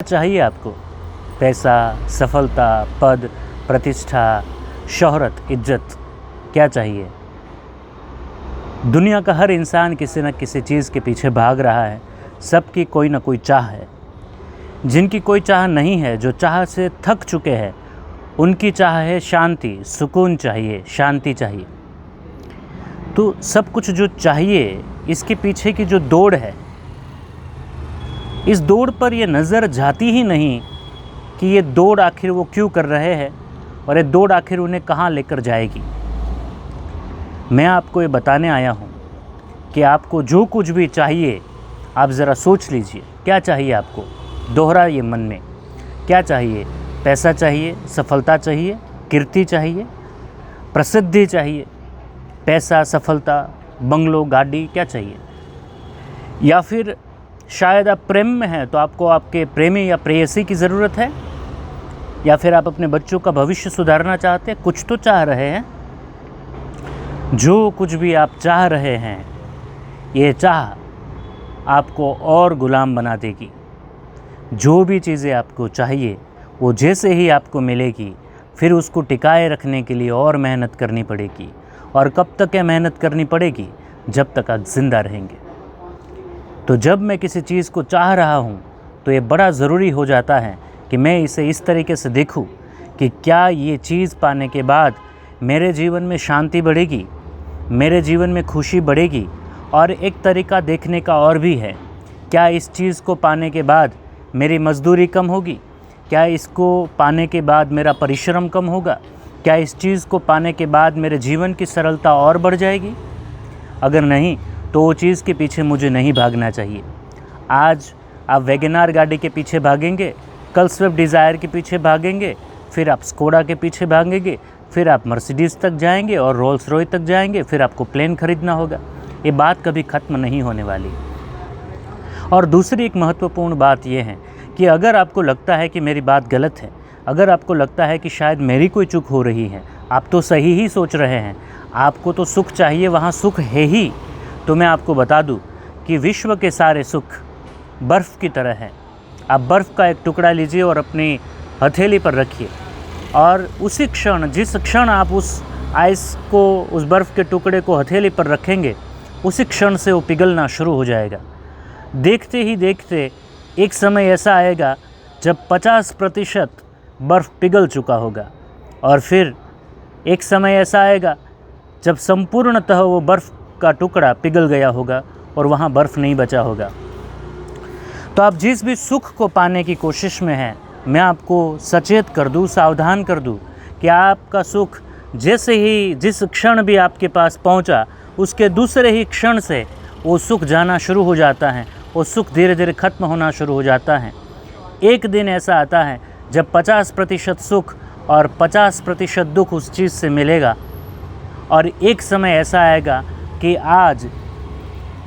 चाहिए आपको? पैसा, सफलता, पद, प्रतिष्ठा, शोहरत, इज्जत, क्या चाहिए? दुनिया का हर इंसान किसी न किसी चीज़ के पीछे भाग रहा है। सबकी कोई ना कोई चाह है। जिनकी कोई चाह नहीं है, जो चाह से थक चुके हैं, उनकी चाह है शांति, सुकून चाहिए, शांति चाहिए। तो सब कुछ जो चाहिए, इसके पीछे की जो दौड़ है, इस दौड़ पर ये नज़र जाती ही नहीं कि ये दौड़ आखिर वो क्यों कर रहे हैं और ये दौड़ आखिर उन्हें कहाँ लेकर जाएगी। मैं आपको ये बताने आया हूँ कि आपको जो कुछ भी चाहिए, आप ज़रा सोच लीजिए क्या चाहिए आपको। दोहराइए मन में, क्या चाहिए? पैसा चाहिए, सफलता चाहिए, कीर्ति चाहिए, प्रसिद्धि चाहिए, पैसा, सफलता, बंगलो, गाड़ी, क्या चाहिए? या फिर शायद आप प्रेम में हैं तो आपको आपके प्रेमी या प्रेयसी की ज़रूरत है, या फिर आप अपने बच्चों का भविष्य सुधारना चाहते हैं। कुछ तो चाह रहे हैं। जो कुछ भी आप चाह रहे हैं, ये चाह आपको और गुलाम बना देगी। जो भी चीज़ें आपको चाहिए, वो जैसे ही आपको मिलेगी, फिर उसको टिकाए रखने के लिए और मेहनत करनी पड़ेगी। और कब तक ये मेहनत करनी पड़ेगी? जब तक आप ज़िंदा रहेंगे। तो जब मैं किसी चीज़ को चाह रहा हूँ, तो ये बड़ा ज़रूरी हो जाता है कि मैं इसे इस तरीके से देखूँ कि क्या ये चीज़ पाने के बाद मेरे जीवन में शांति बढ़ेगी, मेरे जीवन में खुशी बढ़ेगी। और एक तरीका देखने का और भी है, क्या इस चीज़ को पाने के बाद मेरी मज़दूरी कम होगी? क्या इसको पाने के बाद मेरा परिश्रम कम होगा? क्या इस चीज़ को पाने के बाद मेरे जीवन की सरलता और बढ़ जाएगी? अगर नहीं, तो वो चीज़ के पीछे मुझे नहीं भागना चाहिए। आज आप वैगनार गाड़ी के पीछे भागेंगे, कल स्विफ्ट डिज़ायर के पीछे भागेंगे, फिर आप स्कोडा के पीछे भागेंगे, फिर आप मर्सिडीज़ तक जाएंगे और रोल्स रॉयस तक जाएंगे, फिर आपको प्लेन खरीदना होगा। ये बात कभी ख़त्म नहीं होने वाली। और दूसरी एक महत्वपूर्ण बात यह है कि अगर आपको लगता है कि मेरी बात गलत है, अगर आपको लगता है कि शायद मेरी कोई चूक हो रही है, आप तो सही ही सोच रहे हैं, आपको तो सुख चाहिए, वहाँ सुख है ही, तो मैं आपको बता दूं कि विश्व के सारे सुख बर्फ़ की तरह हैं। आप बर्फ़ का एक टुकड़ा लीजिए और अपनी हथेली पर रखिए, और उसी क्षण, जिस क्षण आप उस आइस को, उस बर्फ़ के टुकड़े को हथेली पर रखेंगे, उसी क्षण से वो पिघलना शुरू हो जाएगा। देखते ही देखते एक समय ऐसा आएगा जब 50% बर्फ़ पिघल चुका होगा, और फिर एक समय ऐसा आएगा जब संपूर्णतः वो बर्फ़ का टुकड़ा पिघल गया होगा और वहाँ बर्फ़ नहीं बचा होगा। तो आप जिस भी सुख को पाने की कोशिश में हैं, मैं आपको सचेत कर दूँ, सावधान कर दूँ कि आपका सुख जैसे ही, जिस क्षण भी आपके पास पहुँचा, उसके दूसरे ही क्षण से वो सुख जाना शुरू हो जाता है। वो सुख धीरे धीरे ख़त्म होना शुरू हो जाता है। एक दिन ऐसा आता है जब 50% सुख और 50% दुख उस चीज़ से मिलेगा, और एक समय ऐसा आएगा कि आज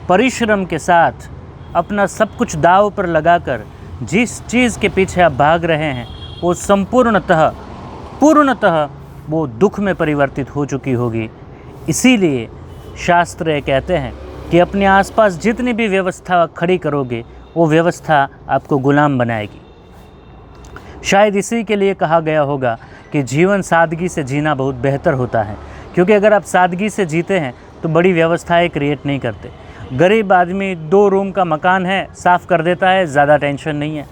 परिश्रम के साथ अपना सब कुछ दांव पर लगाकर जिस चीज़ के पीछे आप भाग रहे हैं, वो पूर्णतः वो दुख में परिवर्तित हो चुकी होगी। इसीलिए शास्त्र ये कहते हैं कि अपने आसपास जितनी भी व्यवस्था खड़ी करोगे, वो व्यवस्था आपको गुलाम बनाएगी। शायद इसी के लिए कहा गया होगा कि जीवन सादगी से जीना बहुत बेहतर होता है, क्योंकि अगर आप सादगी से जीते हैं तो बड़ी व्यवस्थाएं क्रिएट नहीं करते। गरीब आदमी 2 रूम का मकान है, साफ़ कर देता है, ज़्यादा टेंशन नहीं है।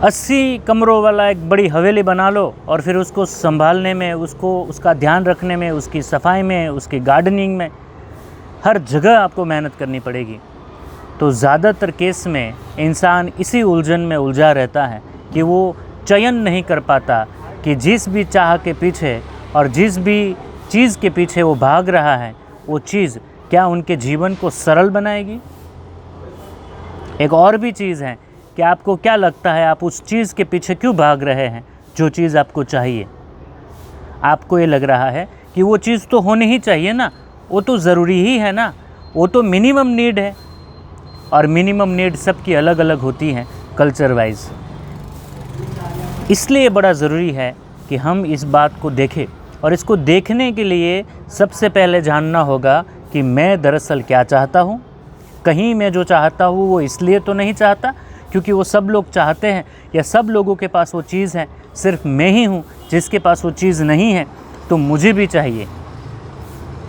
80 कमरों वाला एक बड़ी हवेली बना लो और फिर उसको संभालने में, उसका ध्यान रखने में, उसकी सफाई में, उसकी गार्डनिंग में, हर जगह आपको मेहनत करनी पड़ेगी। तो ज़्यादातर केस में इंसान इसी उलझन में उलझा रहता है कि वो चयन नहीं कर पाता कि जिस भी चाह के पीछे और जिस भी चीज़ के पीछे वो भाग रहा है, वो चीज़ क्या उनके जीवन को सरल बनाएगी। एक और भी चीज़ है कि आपको क्या लगता है, आप उस चीज़ के पीछे क्यों भाग रहे हैं जो चीज़ आपको चाहिए। आपको ये लग रहा है कि वो चीज़ तो होनी ही चाहिए ना, वो तो ज़रूरी ही है ना, वो तो मिनिमम नीड है। और मिनिमम नीड सबकी अलग अलग होती हैं कल्चर वाइज। इसलिए बड़ा ज़रूरी है कि हम इस बात को देखें, और इसको देखने के लिए सबसे पहले जानना होगा कि मैं दरअसल क्या चाहता हूँ। कहीं मैं जो चाहता हूँ वो इसलिए तो नहीं चाहता क्योंकि वो सब लोग चाहते हैं या सब लोगों के पास वो चीज़ है, सिर्फ मैं ही हूँ जिसके पास वो चीज़ नहीं है, तो मुझे भी चाहिए।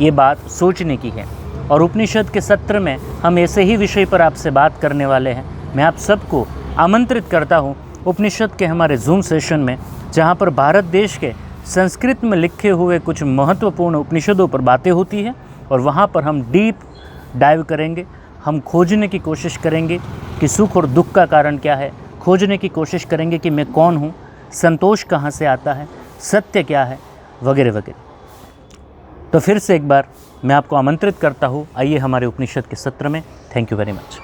ये बात सोचने की है। और उपनिषद के सत्र में हम ऐसे ही विषय पर आपसे बात करने वाले हैं। मैं आप सबको आमंत्रित करता हूँ उपनिषद के हमारे जूम सेशन में, जहाँ पर भारत देश के संस्कृत में लिखे हुए कुछ महत्वपूर्ण उपनिषदों पर बातें होती हैं, और वहाँ पर हम डीप डाइव करेंगे। हम खोजने की कोशिश करेंगे कि सुख और दुख का कारण क्या है, खोजने की कोशिश करेंगे कि मैं कौन हूँ, संतोष कहाँ से आता है, सत्य क्या है, वगैरह वगैरह। तो फिर से एक बार मैं आपको आमंत्रित करता हूँ, आइए हमारे उपनिषद के सत्र में। Thank you very much.